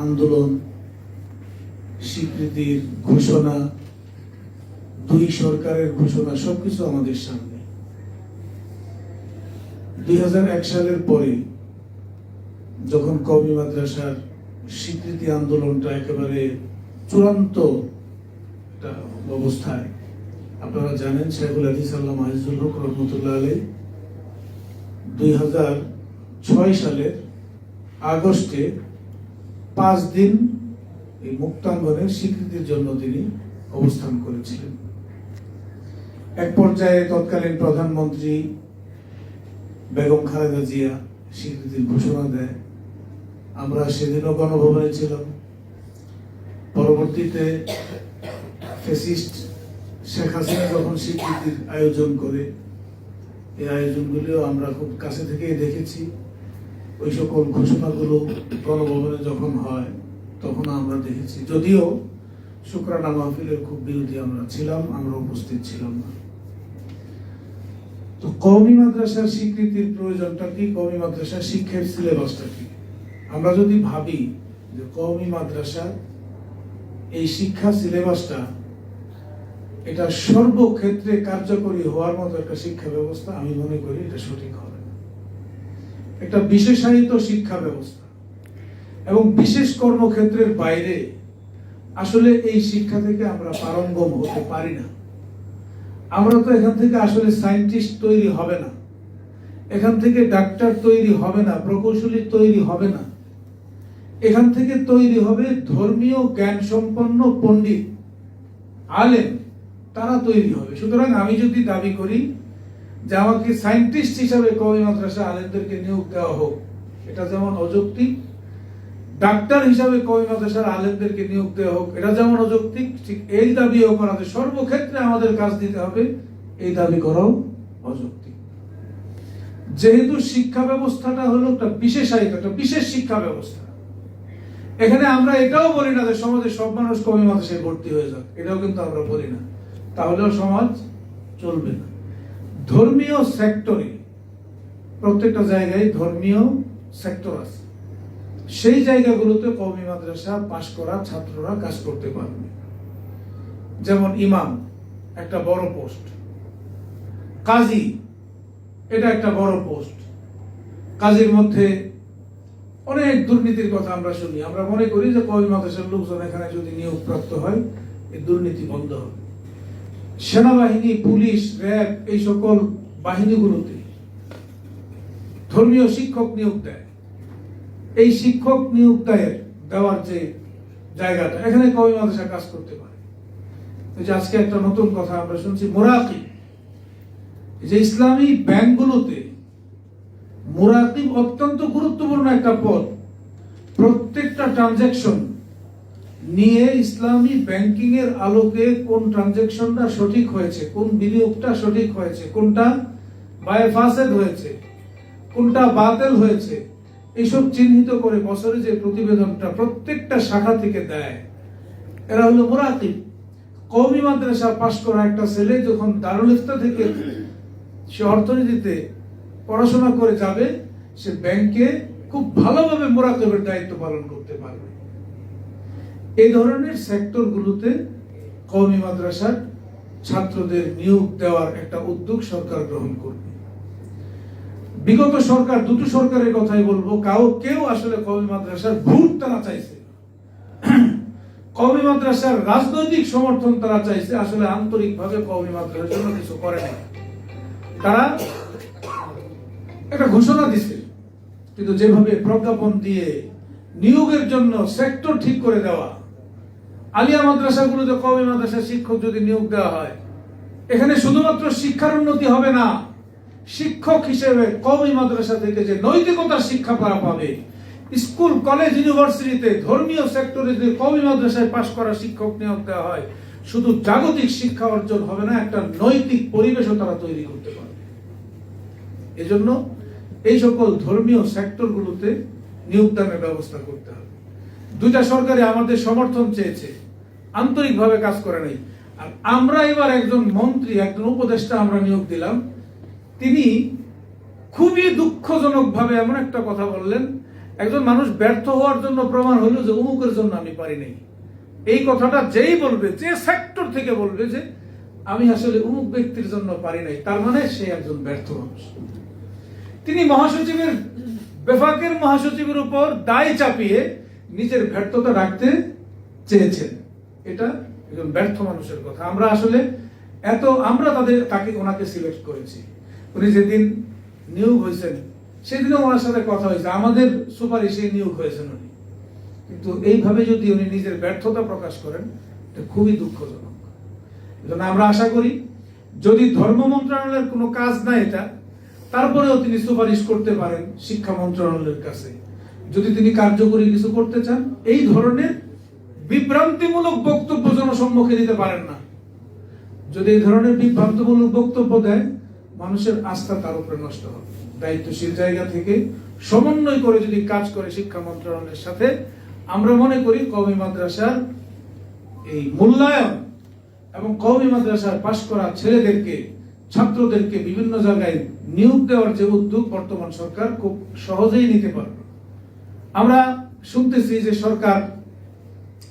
আন্দোলন, স্বীকৃতির ঘোষণা, দুই সরকারের ঘোষণা সবকিছু আমাদের সামনে। 2001 সালের পরে যখন কওমি মাদ্রাসার স্বীকৃতি আন্দোলনটা একেবারে চূড়ান্ত একটা অবস্থায়, আপনারা জানেন শেখুল হাদিস আল্লামা আজিজুল হক রহমতুল্লাহ আলাইহি 2006 সালের আগস্টে 5 দিন এই মুক্তাঙ্গনের স্বীকৃতির জন্য তিনি অবস্থান করেছিলেন। এক পর্যায়ে তৎকালীন প্রধানমন্ত্রী বেগম খালেদা জিয়া স্বীকৃতির ঘোষণা দেয়। আমরা সেদিনও গণভবনে ছিলাম। পরবর্তীতে ফ্যাসিস্ট শেখ হাসিনা যখন স্বীকৃতির আয়োজন করে, এই আয়োজনগুলিও আমরা খুব কাছে থেকে দেখেছি। ওই সকল ঘোষণাগুলো গণভবনে যখন হয় তখন আমরা দেখেছি, যদিও শুকরানা মাহফিলের খুব বিরোধী আমরা ছিলাম, আমরা উপস্থিত ছিলাম না। তো কওমি মাদ্রাসার স্বীকৃতির প্রয়োজনটা কি? কওমি মাদ্রাসার শিক্ষার সিলেবাসটা কি? আমরা যদি ভাবি যে কওমি মাদ্রাসা এই শিক্ষা সিলেবাসটা এটা সর্বক্ষেত্রে কার্যকরী হওয়ার মতো একটা শিক্ষা ব্যবস্থা, আমি মনে করি এটা সঠিক হবে না। একটা বিশেষায়িত শিক্ষা ব্যবস্থা এবং বিশেষ কর্মক্ষেত্রের বাইরে আসলে এই শিক্ষা থেকে আমরা পারঙ্গম হতে পারি না। আমরা তো এখান থেকে আসলে সায়েন্টিস্ট তৈরি হবে না, এখান থেকে ডাক্তার তৈরি হবে না, প্রকৌশলী তৈরি হবে না। এখান থেকে তৈরি হবে ধর্মীয় জ্ঞান সম্পন্ন পণ্ডিত, আলেম, তারা তৈরি হবে। সুতরাং আমি যদি দাবি করি যে আমাকে সায়েন্টিস্ট হিসাবে কওমি মাদ্রাসা আলেমদেরকে নিয়োগ দেওয়া হোক, এটা যেমন অযৌক্তিক। ডাক্তার হিসাবে কওমি মাদ্রাসার আলেমদেরকে নিয়োগ দেওয়া হোক, এটা যেমন অযৌক্তিক। ঠিক এই দাবিও করা যে সর্বক্ষেত্রে আমাদের কাজ দিতে হবে, এই দাবি করাও অযৌক্তিক। যেহেতু শিক্ষা ব্যবস্থাটা হলো একটা বিশেষায়িত, একটা বিশেষ শিক্ষা ব্যবস্থা, এখানে আমরা এটাও বলি না যে সমাজের সব মানুষ কওমি মাদ্রাসায় ভর্তি হয়ে যাক, এটাও কিন্তু আমরা বলি না, তাহলেও সমাজ চলবে না। ধর্মীয় সেক্টরে প্রত্যেকটা জায়গায় ধর্মীয় সেক্টর আছে, সেই জায়গাগুলোতে কওমি মাদ্রাসা পাশ করা ছাত্ররা কাজ করতে পারবে। যেমন ইমাম একটা বড় পোস্ট, কাজী এটা একটা বড় পোস্ট। কাজীর মধ্যে অনেক দুর্নীতির কথা আমরা শুনি। আমরা মনে করি যে কওমি মাদ্রাসার লোকজন এখানে যদি নিয়োগপ্রাপ্ত হয়, এই দুর্নীতি বন্ধ হবে। সেনাবাহিনী, পুলিশ, র্যাব, এই সকল বাহিনীগুলোতে ধর্মীয় শিক্ষক নিয়োগ দেয়। এই শিক্ষক নিয়োগ দেওয়ার যে জায়গাটা, এখানে কওমি মাদ্রাসা কাজ করতে পারে। আজকে একটা নতুন কথা আমরা শুনছি, মুরাকিব। যে ইসলামী ব্যাংকগুলোতে মুরাকিব অত্যন্ত গুরুত্বপূর্ণ একটা পদ। প্রত্যেকটা ট্রানজাকশন নিয়ে ইসলামী ব্যাংকিং এর আলোকে কোন ট্রানজাকশনটা সঠিক হয়েছে, কোন বিনিয়োগটা সঠিক হয়েছে, কোনটা বায়ে ফাসেদ হয়েছে, কোনটা বাতিল হয়েছে, এইসব চিহ্নিত করে বছরে যে প্রতিবেদনটা প্রত্যেকটা শাখা থেকে দেয়, এরা হলো মুরাকিব। কওমি মাদ্রাসা পাশ করা একটা ছেলে যখন দারুল ইফতা থেকে সে অর্থনীতিতে পড়াশোনা করে যাবে, সে ব্যাংকে খুব ভালোভাবে মুরাকিবের দায়িত্ব পালন করতে পারবে। এই ধরনের সেক্টরগুলোতে কওমি মাদ্রাসার ছাত্রদের নিয়োগ দেওয়ার একটা উদ্যোগ সরকার গ্রহণ করবে। বিগত সরকার, দুটো সরকারের কথাই বলবো, কেউ আসলে কওমি মাদ্রাসার ভোট তারা চাইছে, কওমি মাদ্রাসার রাজনৈতিক সমর্থন তারা চাইছে, আসলে আন্তরিকভাবে কওমি মাদ্রাসার জন্য কিছু করে না। তারা একটা ঘোষণা দিছে, কিন্তু যেভাবে প্রজ্ঞাপন দিয়ে নিয়োগের জন্য সেক্টর ঠিক করে দেওয়া, আলিয়া মাদ্রাসাগুলোতে কওমি মাদ্রাসার শিক্ষক যদি নিয়োগ দেওয়া হয়, এখানে শুধুমাত্র শিক্ষার উন্নতি হবে না, শিক্ষক হিসেবে কওমি মাদ্রাসা থেকে যে নৈতিকতার শিক্ষা পাবে, স্কুল, কলেজ, ইউনিভার্সিটিতে ধর্মীয় সেক্টরে যদি কওমি মাদ্রাসায় পাশ করা শিক্ষক নিয়োগ দেওয়া হয়, শুধু জাগতিক শিক্ষা অর্জন হবে না, একটা নৈতিক পরিবেশও তারা তৈরি করতে পারবে। এজন্য এই সকল ধর্মীয় সেক্টরগুলোতে নিয়োগদানের ব্যবস্থা করতে হবে। দুইটা সরকারে আমাদের সমর্থন চেয়েছে, আন্তরিকভাবে কাজ করে নাই। আর আমরা এবার একজন মন্ত্রী, একজন উপদেষ্টা আমরা নিয়োগ দিলাম, তিনি খুবই দুঃখজনক ভাবে এমন একটা কথা বললেন, একজন মানুষ ব্যর্থ হওয়ার জন্য প্রমাণ হলো যে অমুকের জন্য আমি পারি নাই। এই কথাটা যেই বলবে, যে সেক্টর থেকে বলবে যে আমি আসলে অমুক ব্যক্তির জন্য পারি নাই, তার মানে সে একজন ব্যর্থ মানুষ। তিনি মহাসচিবের, বেফাকের মহাসচিবের উপর দায় চাপিয়ে নিজের ব্যর্থতা রাখতে চেয়েছেন। এটা একজন ব্যর্থ মানুষের কথা। আমরা আসলে ওনাকে সিলেক্ট করেছি। উনি যেদিন নিয়োগ হয়েছেন সেদিনও ওনার সাথে কথা হয়েছে, আমাদের সুপারিশে নিয়োগ হয়েছেন উনি। কিন্তু এইভাবে যদি উনি নিজের ব্যর্থতা প্রকাশ করেন, এটা খুবই দুঃখজনক। এজন্য আমরা আশা করি, যদি ধর্ম মন্ত্রণালয়ের কোনো কাজ না এটা, তারপরেও তিনি সুপারিশ করতে পারেন শিক্ষা মন্ত্রণালয়ের কাছে। যদি তিনি কার্যকরী কিছু করতে চান, এই ধরনের বিভ্রান্তিমূলক বক্তব্য জনসম্মুখে দিতে পারেন না। যদি এই ধরনের বিভ্রান্তিমূলক বক্তব্য দেয়, মানুষের আস্থা তার উপরে নষ্ট হবে। দায়িত্বশীল জায়গা থেকে সমন্বয় করে যদি কাজ করে শিক্ষা মন্ত্রণালয়ের সাথে, আমরা মনে করি কওমি মাদ্রাসার এই মূল্যায়ন এবং কওমি মাদ্রাসার পাশ করা ছেলেদেরকে, ছাত্রদেরকে বিভিন্ন জায়গায় নিয়োগ দেওয়ার যে উদ্যোগ বর্তমান সরকার খুব সহজেই নিতে পারবে। আমরা শুনতেছি যে সরকার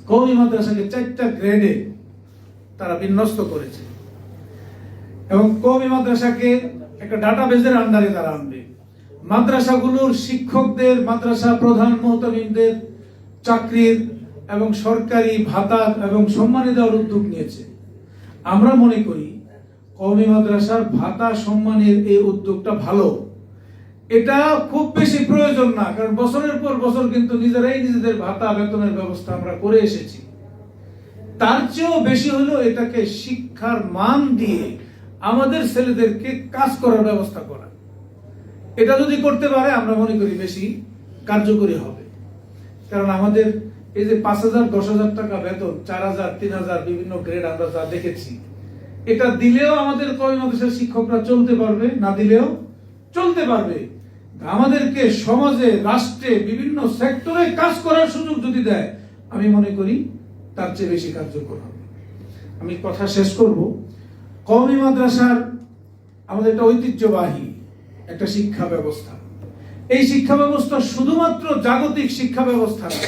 কওমি মাদ্রাসাকে 4টা গ্রেডে তারা বিন্যস্ত করেছে এবং কওমি মাদ্রাসাকে একটা ডাটাবেজের আন্ডারে তারা আনবে। মাদ্রাসাগুলোর শিক্ষকদের, মাদ্রাসা প্রধান মুহতামিমদের চাকরির এবং সরকারি ভাতা এবং সম্মানী দেওয়ার উদ্যোগ নিয়েছে। আমরা মনে করি কওমি মাদ্রাসার ভাতা সম্মানের এই উদ্যোগটা ভালো। এটা খুব বেশি প্রয়োজন না, কারণ বছরের পর বছর কিন্তু নিজেরাই নিজেদের ভাতা বেতনের ব্যবস্থা আমরা করে এসেছি। তার চেয়েও বেশি হলো এটাকে শিক্ষার মান দিয়ে আমাদের ছেলেদেরকে কাজ করার ব্যবস্থা করা। এটা যদি করতে পারে, আমরা মনে করি বেশি কার্যকরী হবে। কারণ আমাদের এই যে 5,000 10,000 টাকা বেতন, 4,000 3,000 বিভিন্ন গ্রেড আমরা যা দেখেছি, এটা দিলেও আমাদের কওমি মাদ্রাসার শিক্ষকরা চলতে পারবে, না দিলেও চলতে পারবে। আমাদেরকে সমাজে, রাষ্ট্রে বিভিন্ন সেক্টরে কাজ করার সুযোগ যদি দেয়, আমি মনে করি তার চেয়ে বেশি কার্যকর হবে। আমি কথা শেষ করব। কওমি মাদ্রাসার আমাদের একটা ঐতিহ্যবাহী একটা শিক্ষা ব্যবস্থা। এই শিক্ষা ব্যবস্থা শুধুমাত্র জাগতিক শিক্ষা ব্যবস্থা না,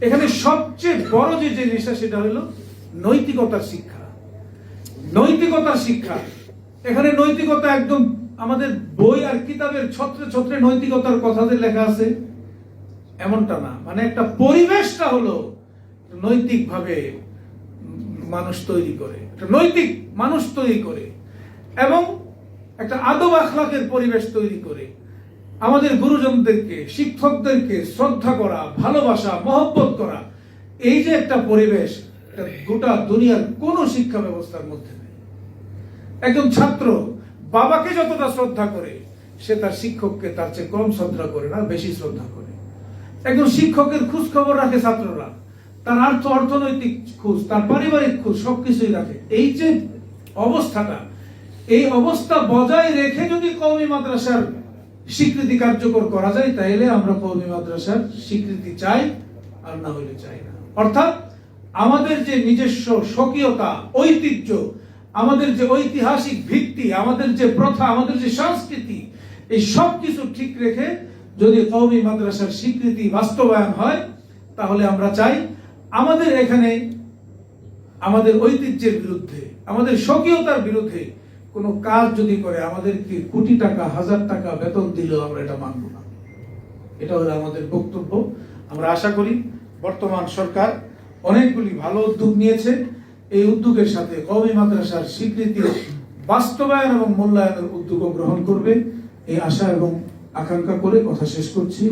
এখানে সবচেয়ে বড় যে জিনিসটা সেটা হলো নৈতিকতার শিক্ষা। নৈতিকতার শিক্ষা, এখানে নৈতিকতা একদম আমাদের বই আর কিতাবের ছত্রে ছত্রে নৈতিকতার কথা যে লেখা আছে এমনটা না। মানে একটা পরিবেশটা হলো নৈতিক ভাবে মানুষ তৈরি করে, একটা নৈতিক মানুষ তৈরি করে এবং একটা আদব আখলাকের পরিবেশ তৈরি করে। আমাদের গুরুজনদেরকে, শিক্ষকদেরকে শ্রদ্ধা করা, ভালোবাসা, মহব্বত করা, এই যে একটা পরিবেশ, গোটা দুনিয়ার কোন শিক্ষা ব্যবস্থার মধ্যে নেই। একজন ছাত্র বাবাকে যতটা শ্রদ্ধা করে, সে তার শিক্ষককে তার চেয়ে কম শ্রদ্ধা করে না, বেশি শ্রদ্ধা করে। একজন শিক্ষকের খোঁজ খবর রাখে ছাত্ররা, তার অর্থনৈতিক খোঁজ, তার পারিবারিক খোঁজ সবকিছুই রাখে। এই যে অবস্থাটা, এই অবস্থা বজায় রেখে যদি কওমি মাদ্রাসার স্বীকৃতি কার্যকর করা যায়, তাহলে আমরা কওমি মাদ্রাসার স্বীকৃতি চাই, আর না হইলে চাই না। অর্থাৎ আমাদের যে নিজস্ব স্বকীয়তা, ঐতিহ্য, আমাদের যে ঐতিহাসিক ভিত্তি, আমাদের যে প্রথা, আমাদের যে সংস্কৃতি, এই সব কিছু ঠিক রেখে যদি কওমি মাদ্রাসার স্বীকৃতি বাস্তবায়ন হয়, তাহলে আমরা চাই আমাদের এখানে আমাদের ঐতিহ্যের বিরুদ্ধে, আমাদের স্বকীয়তার বিরুদ্ধে কোনো কাজ যদি করে, আমাদেরকে কোটি টাকা, 1000 টাকা বেতন দিলেও আমরা এটা মানব না। এটা হলো আমাদের বক্তব্য। আমরা আশা করি বর্তমান সরকার অনেকগুলি ভালো উদ্যোগ নিয়েছে। এই উদ্যোগের সাথে কওমি মাদ্রাসার স্বীকৃতি বাস্তবায়ন এবং মূল্যায়নের উদ্যোগ গ্রহণ করবে, এই আশা এবং আকাঙ্ক্ষা করে কথা শেষ করছি।